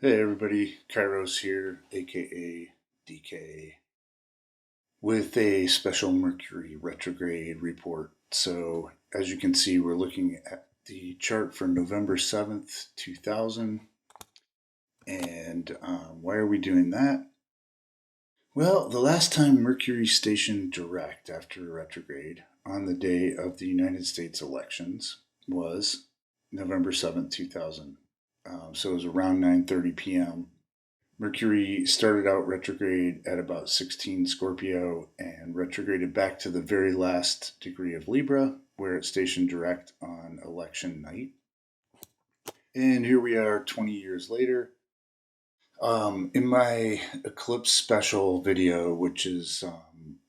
Hey everybody, Kairos here, aka DK, with a special Mercury Retrograde report. So, as you can see, we're looking at the chart for November 7th, 2000. And why are we doing that? Well, the last time Mercury stationed direct after retrograde on the day of the United States elections was November 7th, 2000. So it was around 9:30 p.m. Mercury started out retrograde at about 16 Scorpio and retrograded back to the very last degree of Libra, where it stationed direct on election night. And here we are 20 years later. In my eclipse special video, which is,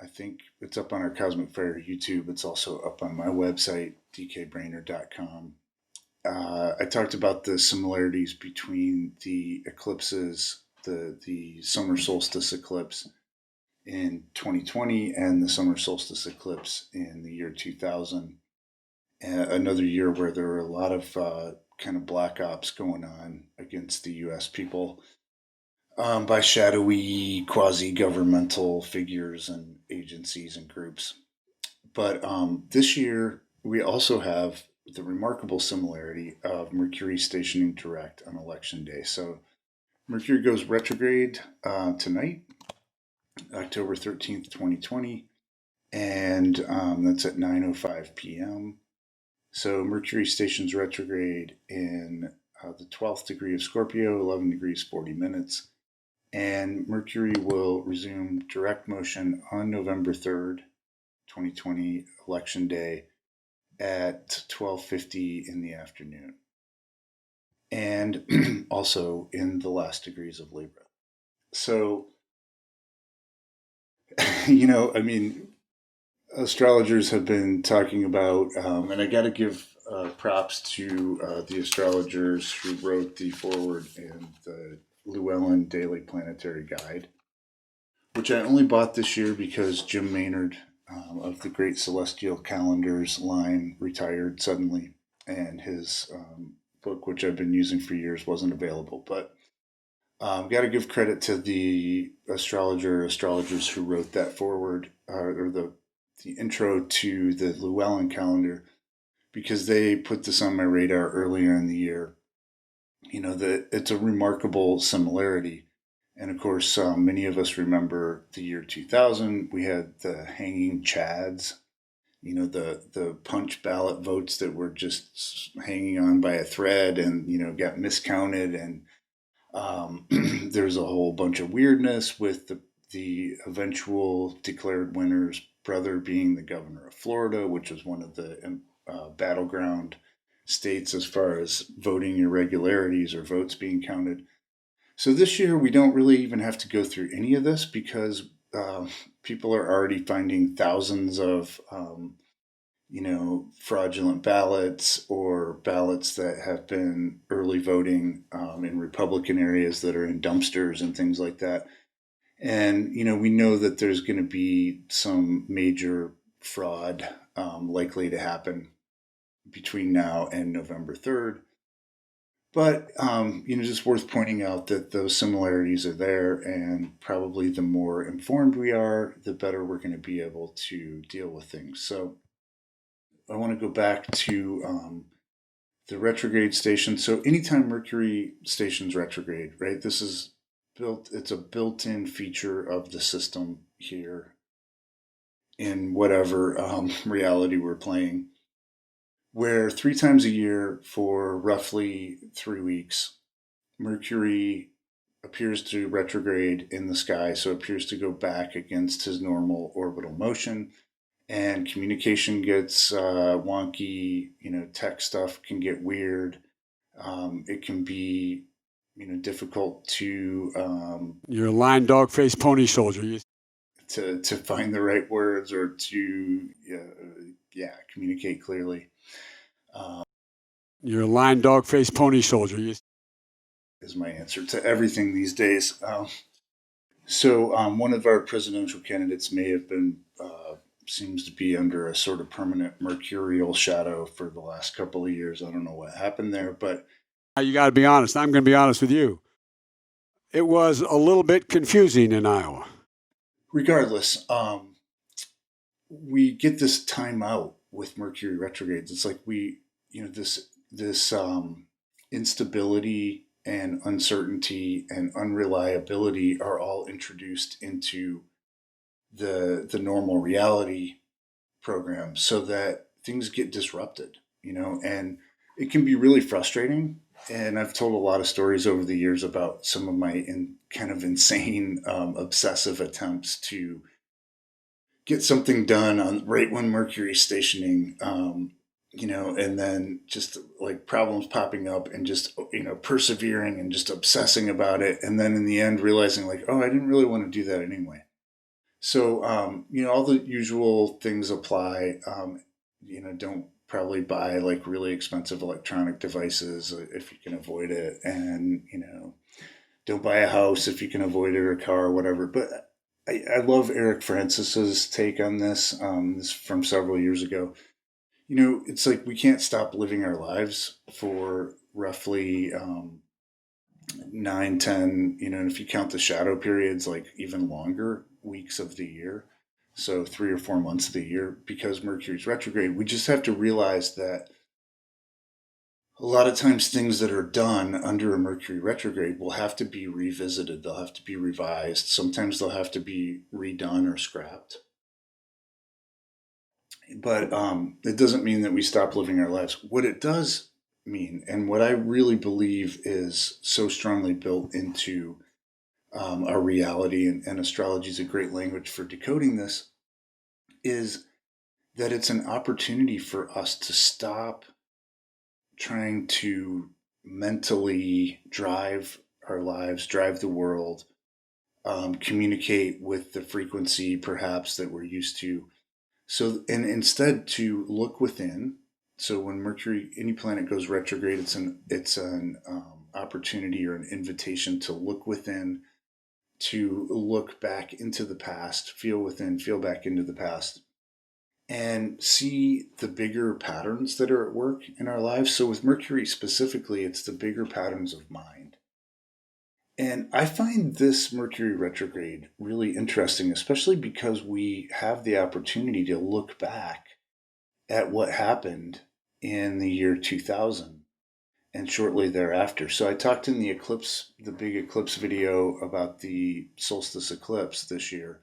I think it's up on our Cosmic Fire YouTube, it's also up on my website, dkbrainer.com. I talked about the similarities between the eclipses, the summer solstice eclipse in 2020 and the summer solstice eclipse in the year 2000. Another year where there were a lot of kind of black ops going on against the U.S. people by shadowy quasi-governmental figures and agencies and groups. But this year, we also have the remarkable similarity of Mercury stationing direct on election day. So Mercury goes retrograde tonight, October 13th, 2020, and that's at 9:05 p.m. So Mercury stations retrograde in the 12th degree of Scorpio, 11 degrees 40 minutes. And Mercury will resume direct motion on November 3rd, 2020, election day, at 12:50 in the afternoon, and also in the last degrees of Libra. So, I mean, astrologers have been talking about, and I got to give props to the astrologers who wrote the foreword in the Llewellyn Daily Planetary Guide, which I only bought this year because Jim Maynard of the Great Celestial Calendars line retired suddenly, and his book, which I've been using for years, wasn't available. But got to give credit to the astrologers who wrote that forward or the intro to the Llewellyn calendar, because they put this on my radar earlier in the year. That it's a remarkable similarity. And of course, many of us remember the year 2000. We had the hanging chads, the punch ballot votes that were just hanging on by a thread and, got miscounted. And there's a whole bunch of weirdness with the eventual declared winner's brother being the governor of Florida, which was one of the battleground states as far as voting irregularities or votes being counted. So this year, we don't really even have to go through any of this because people are already finding thousands of, fraudulent ballots or ballots that have been early voting in Republican areas that are in dumpsters and things like that. And, we know that there's going to be some major fraud likely to happen between now and November 3rd. But, just worth pointing out that those similarities are there, and probably the more informed we are, the better we're going to be able to deal with things. So I want to go back to the retrograde station. So anytime Mercury stations retrograde, right, it's a built in feature of the system here in whatever reality we're playing, where 3 times a year for roughly 3 weeks, Mercury appears to retrograde in the sky, so it appears to go back against his normal orbital motion, and communication gets wonky. Tech stuff can get weird. It can be, difficult to You're a lying dog faced pony soldier. to find the right words or to communicate clearly. You're a lying dog faced pony soldier. Is my answer to everything these days. So one of our presidential candidates may have been seems to be under a sort of permanent mercurial shadow for the last couple of years. I don't know what happened there, but You got to be honest. I'm going to be honest with you. It was a little bit confusing in Iowa. Regardless, we get this time out with Mercury retrogrades. It's like this instability and uncertainty and unreliability are all introduced into the normal reality program, so that things get disrupted, and it can be really frustrating. And I've told a lot of stories over the years about some of my kind of insane, obsessive attempts to get something done on right when Mercury's stationing, and then just like problems popping up and just, persevering and just obsessing about it. And then in the end, realizing like, oh, I didn't really want to do that anyway. So, all the usual things apply. Don't probably buy like really expensive electronic devices if you can avoid it. And, don't buy a house if you can avoid it, or a car or whatever. But I love Eric Francis's take on this. This is from several years ago. It's like we can't stop living our lives for roughly 9, 10, and if you count the shadow periods, like even longer weeks of the year. So 3 or 4 months of the year, because Mercury's retrograde, we just have to realize that a lot of times things that are done under a Mercury retrograde will have to be revisited. They'll have to be revised. Sometimes they'll have to be redone or scrapped. But it doesn't mean that we stop living our lives. What it does mean, and what I really believe is so strongly built into our reality, and astrology is a great language for decoding this, is that it's an opportunity for us to stop trying to mentally drive our lives, drive the world, communicate with the frequency perhaps that we're used to. So, and instead to look within. So when Mercury, any planet goes retrograde, it's an opportunity or an invitation to look within, to look back into the past, feel within, feel back into the past, and see the bigger patterns that are at work in our lives. So with Mercury specifically, it's the bigger patterns of mind. And I find this Mercury retrograde really interesting, especially because we have the opportunity to look back at what happened in the year 2000 and shortly thereafter. So I talked in the big eclipse video about the solstice eclipse this year,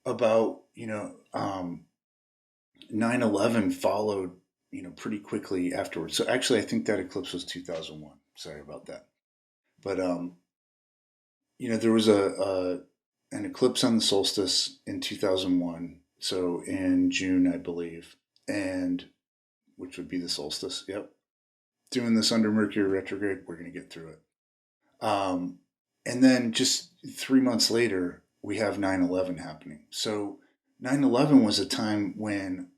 about, 9/11 followed, pretty quickly afterwards. So actually, I think that eclipse was 2001. Sorry about that. But, there was an eclipse on the solstice in 2001. So in June, I believe, and which would be the solstice. Yep. Doing this under Mercury retrograde, we're going to get through it. And then just 3 months later, we have 9/11 happening. So 9/11 was a time when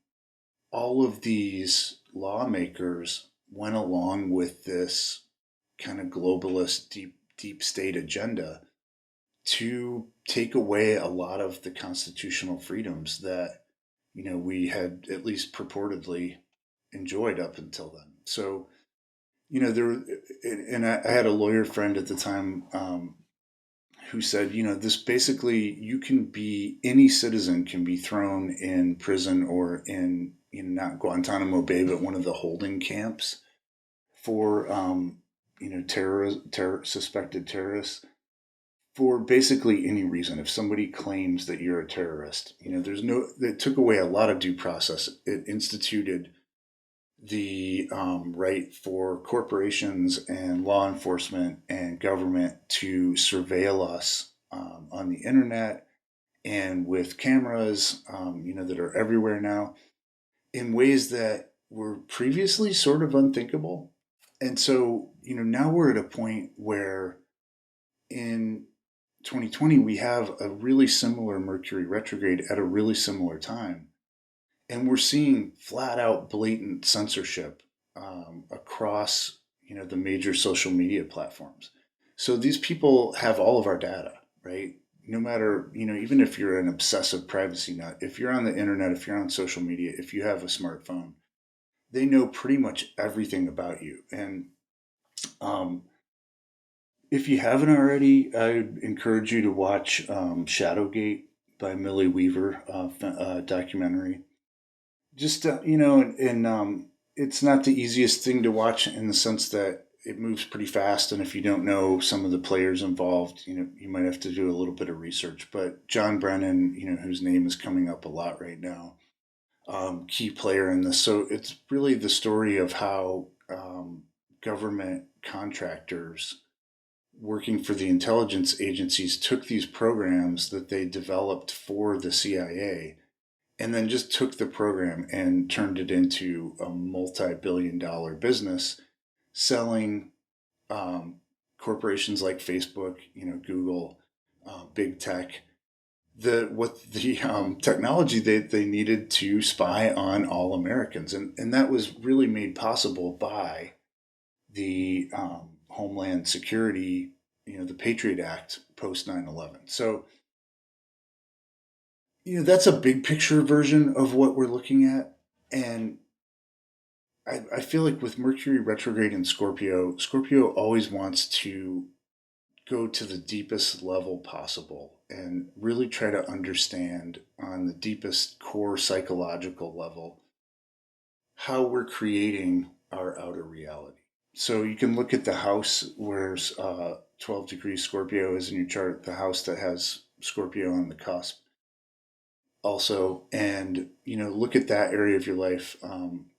all of these lawmakers went along with this kind of globalist deep state agenda to take away a lot of the constitutional freedoms that we had at least purportedly enjoyed up until then. So there, and I had a lawyer friend at the time, who said, this basically, any citizen can be thrown in prison or in, not Guantanamo Bay, but one of the holding camps for, suspected terrorists, for basically any reason. If somebody claims that you're a terrorist, it took away a lot of due process. It instituted the right for corporations and law enforcement and government to surveil us on the internet and with cameras, that are everywhere now, in ways that were previously sort of unthinkable. And so, now we're at a point where in 2020, we have a really similar Mercury retrograde at a really similar time. And we're seeing flat out blatant censorship across, the major social media platforms. So these people have all of our data, right? No matter, even if you're an obsessive privacy nut, if you're on the internet, if you're on social media, if you have a smartphone, they know pretty much everything about you. And If you haven't already, I would encourage you to watch Shadowgate by Millie Weaver, documentary. Just and it's not the easiest thing to watch in the sense that it moves pretty fast, and if you don't know some of the players involved, you might have to do a little bit of research. But John Brennan, whose name is coming up a lot right now, key player in this. So it's really the story of how government contractors working for the intelligence agencies took these programs that they developed for the CIA and then just took the program and turned it into a multi-billion-dollar business selling corporations like Facebook, Google, big tech, the technology that they needed to spy on all Americans, and that was really made possible by the Homeland Security, the Patriot Act post 9/11. So that's a big picture version of what we're looking at, and I feel like with Mercury retrograde in Scorpio, Scorpio always wants to go to the deepest level possible and really try to understand on the deepest core psychological level how we're creating our outer reality. So you can look at the house where 12 degrees Scorpio is in your chart, the house that has Scorpio on the cusp also, and look at that area of your life.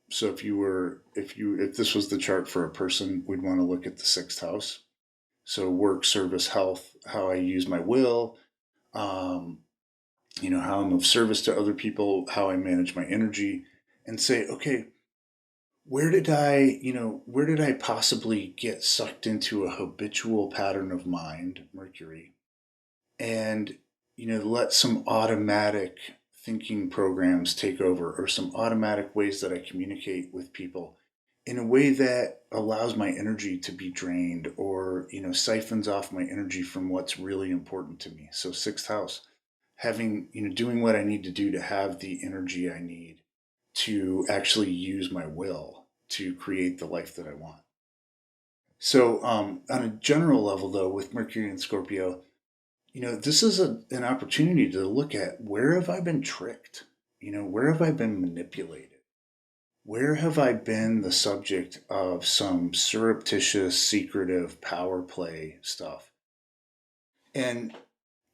So if this was the chart for a person, we'd want to look at the sixth house. So work, service, health, how I use my will, um, how I'm of service to other people, how I manage my energy, and say, okay, where did I possibly get sucked into a habitual pattern of mind, Mercury, and let some automatic thinking programs take over, or some automatic ways that I communicate with people in a way that allows my energy to be drained, or siphons off my energy from what's really important to me. So sixth house, having doing what I need to do to have the energy I need to actually use my will to create the life that I want. So on a general level, though, with Mercury and Scorpio, this is an opportunity to look at, where have I been tricked? Where have I been manipulated? Where have I been the subject of some surreptitious, secretive power play stuff? And,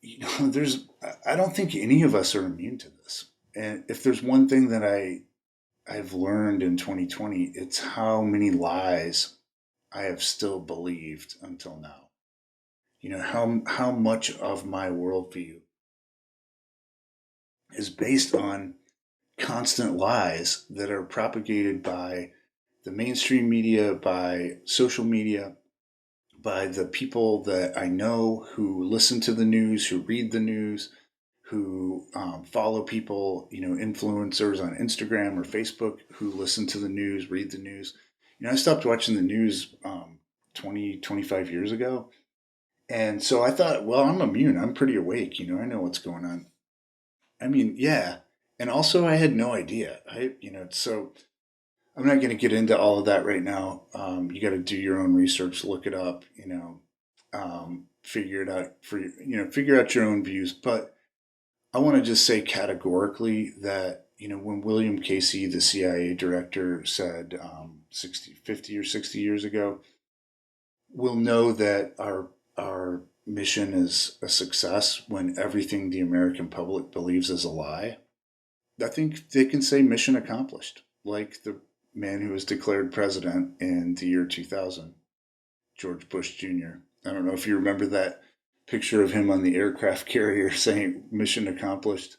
I don't think any of us are immune to this. And if there's one thing that I've learned in 2020, it's how many lies I have still believed until now. How much of my worldview is based on constant lies that are propagated by the mainstream media, by social media, by the people that I know who listen to the news, who read the news, who follow people, influencers on Instagram or Facebook who listen to the news, read the news. I stopped watching the news 20, 25 years ago. And so I thought, well, I'm immune. I'm pretty awake. I know what's going on. I mean, yeah. And also, I had no idea. So I'm not going to get into all of that right now. You got to do your own research, look it up, figure it out figure out your own views. But I want to just say categorically that, when William Casey, the CIA director, said 50 or 60 years ago, we'll know that our mission is a success when everything the American public believes is a lie. I think they can say mission accomplished, like the man who was declared president in the year 2000, George Bush Jr. I don't know if you remember that picture of him on the aircraft carrier saying mission accomplished.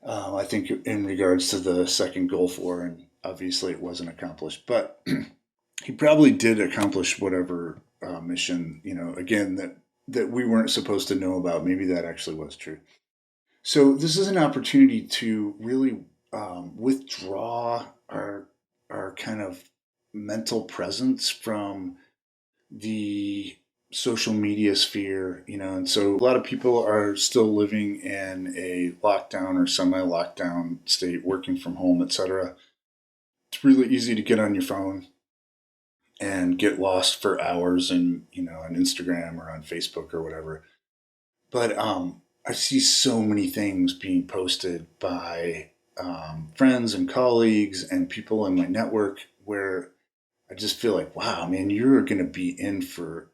I think in regards to the second Gulf War, and obviously it wasn't accomplished, but he probably did accomplish whatever mission, again, that we weren't supposed to know about. Maybe that actually was true. So this is an opportunity to really withdraw our kind of mental presence from the social media sphere, and so a lot of people are still living in a lockdown or semi-lockdown state, working from home, etc. It's really easy to get on your phone and get lost for hours in, on Instagram or on Facebook or whatever. But I see so many things being posted by friends and colleagues and people in my network where I just feel like, wow, man, you're going to be in for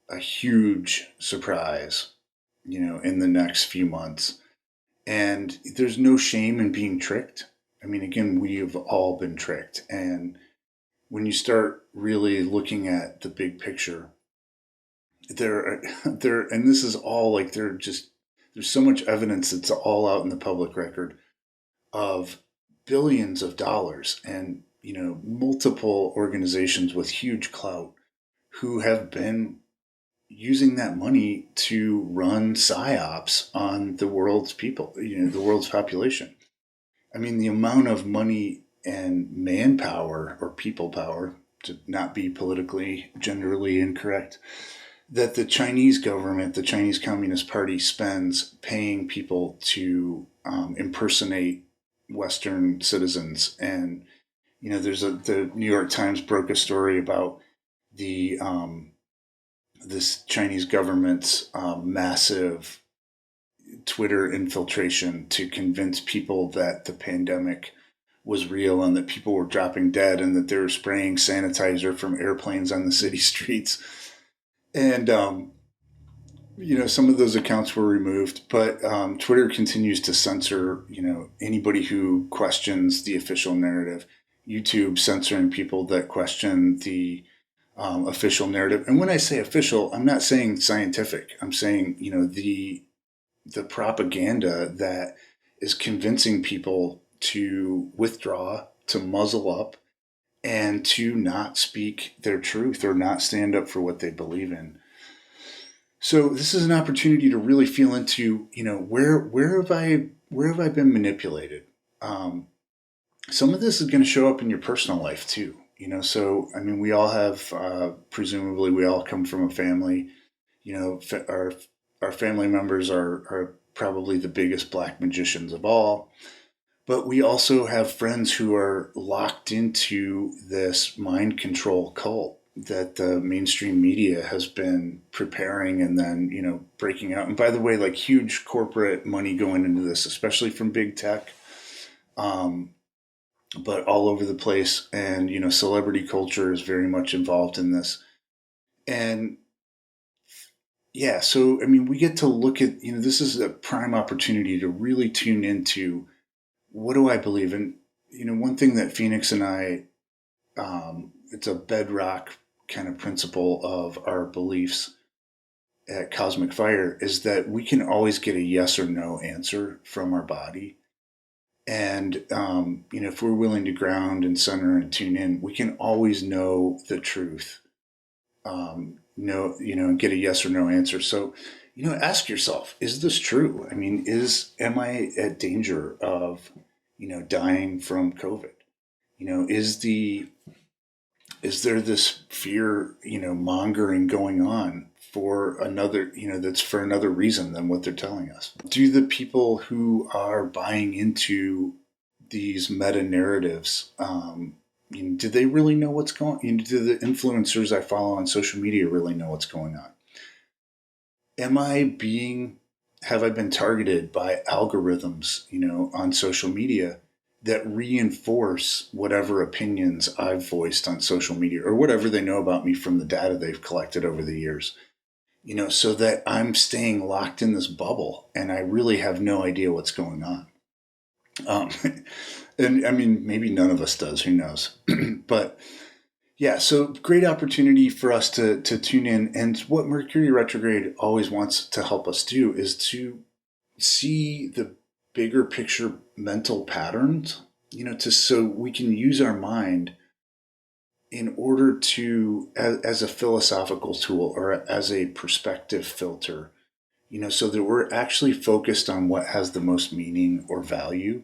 a huge surprise, in the next few months. And there's no shame in being tricked. I mean, again, we've all been tricked. And when you start really looking at the big picture, and this is all like, there's so much evidence that's all out in the public record of billions of dollars and, multiple organizations with huge clout who have been using that money to run psyops on the world's people, the world's population. I mean, the amount of money and manpower or people power, to not be politically, genderly incorrect, that the Chinese government, the Chinese Communist Party spends paying people to impersonate Western citizens. And, the New York Times broke a story about the this Chinese government's massive Twitter infiltration to convince people that the pandemic was real and that people were dropping dead and that they were spraying sanitizer from airplanes on the city streets. And, some of those accounts were removed, but Twitter continues to censor, anybody who questions the official narrative. YouTube censoring people that question the official narrative. And when I say official, I'm not saying scientific. I'm saying, the propaganda that is convincing people to withdraw, to muzzle up, and to not speak their truth or not stand up for what they believe in. So this is an opportunity to really feel into, where have I been manipulated? Some of this is going to show up in your personal life too. So I mean, we all have, presumably, we all come from a family. Our family members are probably the biggest black magicians of all. But we also have friends who are locked into this mind control cult that the mainstream media has been preparing and then, breaking out. And by the way, like, huge corporate money going into this, especially from big tech, but all over the place. And, celebrity culture is very much involved in this. And yeah, so, I mean, we get to look at, this is a prime opportunity to really tune into, what do I believe in? One thing that Phoenix and I, it's a bedrock kind of principle of our beliefs at Cosmic Fire, is that we can always get a yes or no answer from our body. And, if we're willing to ground and center and tune in, we can always know the truth, and get a yes or no answer. So, ask yourself, is this true? I mean, am I at danger of, dying from COVID? Is there this fear, mongering going on for another, that's for another reason than what they're telling us? Do the people who are buying into these meta narratives, do they really know what's going on? Do the influencers I follow on social media really know what's going on? Have I been targeted by algorithms, on social media that reinforce whatever opinions I've voiced on social media or whatever they know about me from the data they've collected over the years, so that I'm staying locked in this bubble and I really have no idea what's going on. And I mean, maybe none of us does, who knows? But yeah, so great opportunity for us to tune in. And what Mercury Retrograde always wants to help us do is to see the bigger picture mental patterns, so we can use our mind in order to, as a philosophical tool or as a perspective filter, so that we're actually focused on what has the most meaning or value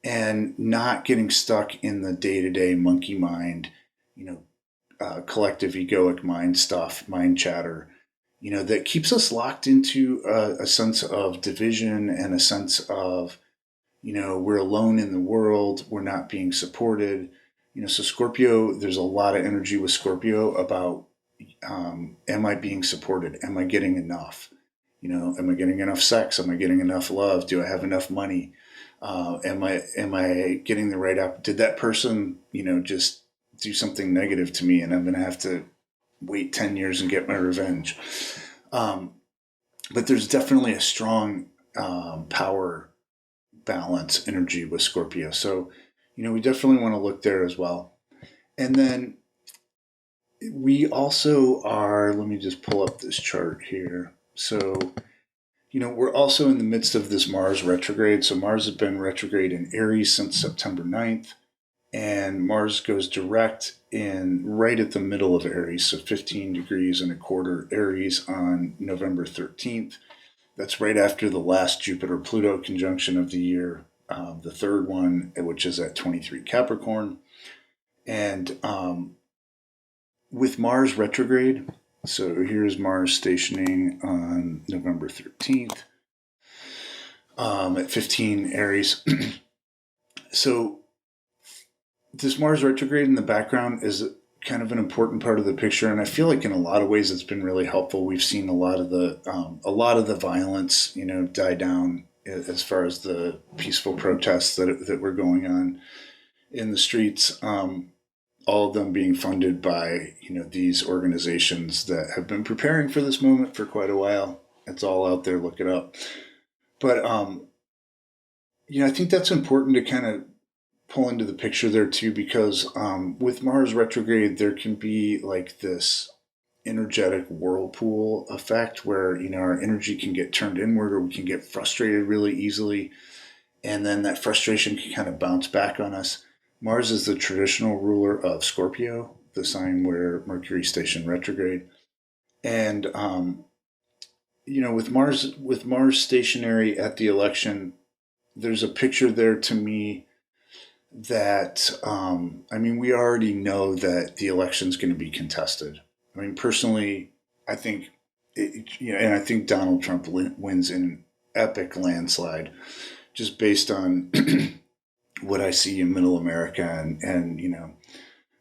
and not getting stuck in the day-to-day monkey mind, collective egoic mind stuff, mind chatter, that keeps us locked into a sense of division and a sense of, we're alone in the world, we're not being supported, So Scorpio, there's a lot of energy with Scorpio about, am I being supported? Am I getting enough? Am I getting enough sex? Am I getting enough love? Do I have enough money? Am I getting the right app? Did that person, just do something negative to me, and I'm going to have to wait 10 years and get my revenge? Um, but there's definitely a strong power balance energy with Scorpio. So, we definitely want to look there as well. And then we also are, let me just pull up this chart here. So, we're also in the midst of this Mars retrograde. So Mars has been retrograde in Aries since September 9th, and Mars goes direct in right at the middle of Aries, so 15 degrees and a quarter Aries on November 13th. That's right after the last Jupiter-Pluto conjunction of the year, the third one, which is at 23 Capricorn. And with Mars retrograde, so here's Mars stationing on November 13th at 15 Aries. So this Mars retrograde in the background is kind of an important part of the picture, and I feel like in a lot of ways it's been really helpful. We've seen a lot of the violence, die down as far as the peaceful protests that were going on in the streets. All of them being funded by these organizations that have been preparing for this moment for quite a while. It's all out there. Look it up. But I think that's important to kind of pull into the picture there too, because with Mars retrograde, there can be like this energetic whirlpool effect where our energy can get turned inward, or we can get frustrated really easily, and then that frustration can kind of bounce back on us. Mars is the traditional ruler of Scorpio, the sign where Mercury stationed retrograde, and with Mars stationary at the election, there's a picture there to me that we already know that the election's going to be contested. Personally, I think and I think Donald Trump wins in an epic landslide, just based on what I see in Middle America and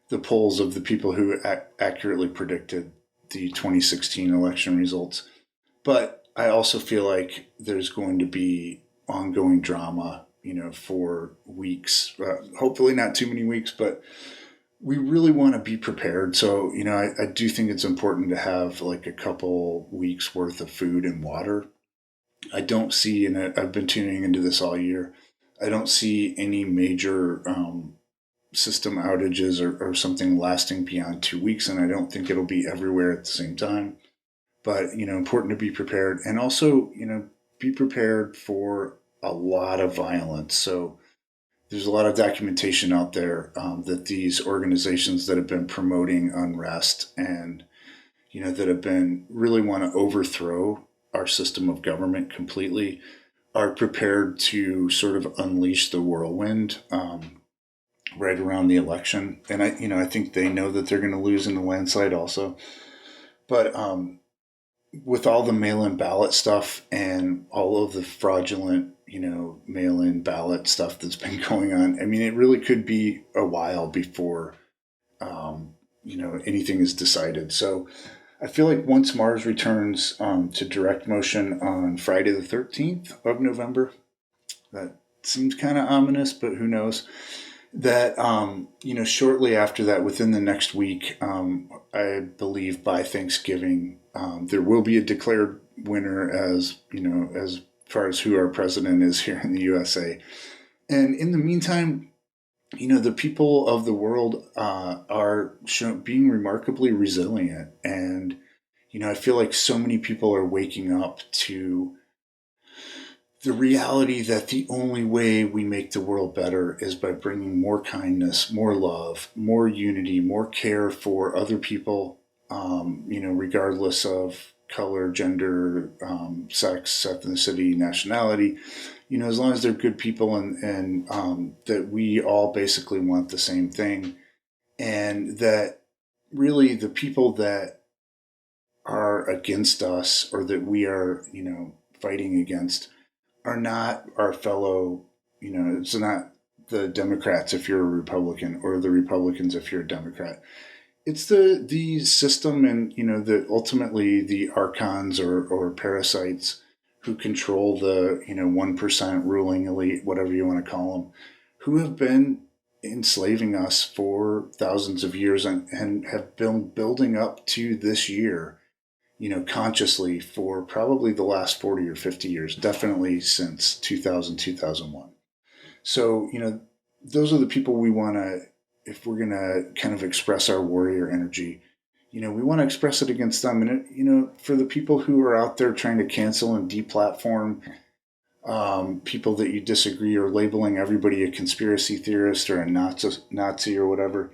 the polls of the people who accurately predicted the 2016 election results. But I also feel like there's going to be ongoing drama, for weeks. Hopefully not too many weeks, but we really want to be prepared. So, I do think it's important to have like a couple weeks worth of food and water. I don't see, and I've been tuning into this all year, I don't see any major system outages or something lasting beyond 2 weeks, and I don't think it'll be everywhere at the same time. But important to be prepared, and also be prepared for a lot of violence. So there's a lot of documentation out there that these organizations that have been promoting unrest and that have been really want to overthrow our system of government completely are prepared to sort of unleash the whirlwind right around the election. And I think they know that they're going to lose in the landslide also. But with all the mail-in ballot stuff and all of the fraudulent, mail-in ballot stuff that's been going on, it really could be a while before, anything is decided. So I feel like once Mars returns to direct motion on Friday the 13th of November, that seems kind of ominous, but who knows? That shortly after that, within the next week, I believe by Thanksgiving, there will be a declared winner as far as who our president is here in the USA. And in the meantime, the people of the world are being remarkably resilient, and I feel like so many people are waking up to the reality that the only way we make the world better is by bringing more kindness, more love, more unity, more care for other people, regardless of color, gender, sex, ethnicity, nationality, as long as they're good people, and that we all basically want the same thing. And that really the people that are against us, or that we are, fighting against, are not our fellow, it's not the Democrats if you're a Republican, or the Republicans if you're a Democrat. It's the system, and the ultimately the archons or parasites who control the 1% ruling elite, whatever you want to call them, who have been enslaving us for thousands of years, and have been building up to this year, consciously for probably the last 40 or 50 years, definitely since 2000, 2001. So, those are the people we want to, if we're going to kind of express our warrior energy, we want to express it against them. And, for the people who are out there trying to cancel and deplatform people that you disagree, or labeling everybody a conspiracy theorist or a Nazi or whatever,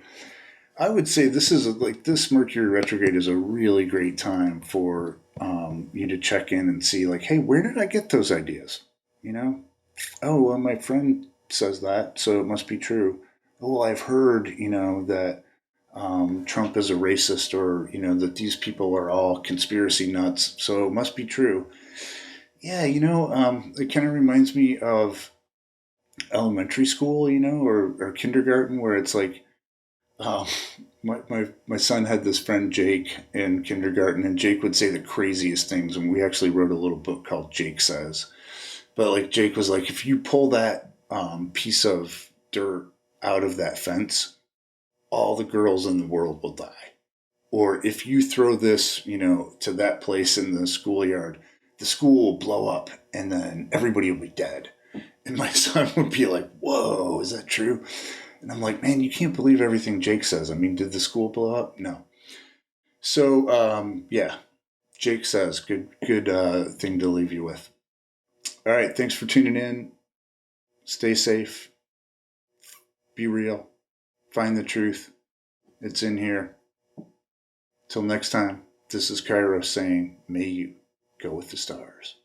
I would say this Mercury retrograde is a really great time for you to check in and see, like, hey, where did I get those ideas? Oh, well, my friend says that, so it must be true. Oh, well, I've heard, that Trump is a racist, or, that these people are all conspiracy nuts, so it must be true. Yeah, it kind of reminds me of elementary school, or kindergarten, where it's like, um, my son had this friend Jake in kindergarten, and Jake would say the craziest things, and we actually wrote a little book called Jake Says. But like Jake was like, if you pull that piece of dirt out of that fence, all the girls in the world will die. Or if you throw this, to that place in the schoolyard, the school will blow up, and then everybody will be dead. And my son would be like, whoa, is that true? And I'm like, man, you can't believe everything Jake says. I mean, did the school blow up? No. So, yeah, Jake Says, good thing to leave you with. All right, thanks for tuning in. Stay safe. Be real. Find the truth. It's in here. Till next time, this is Kairos saying, may you go with the stars.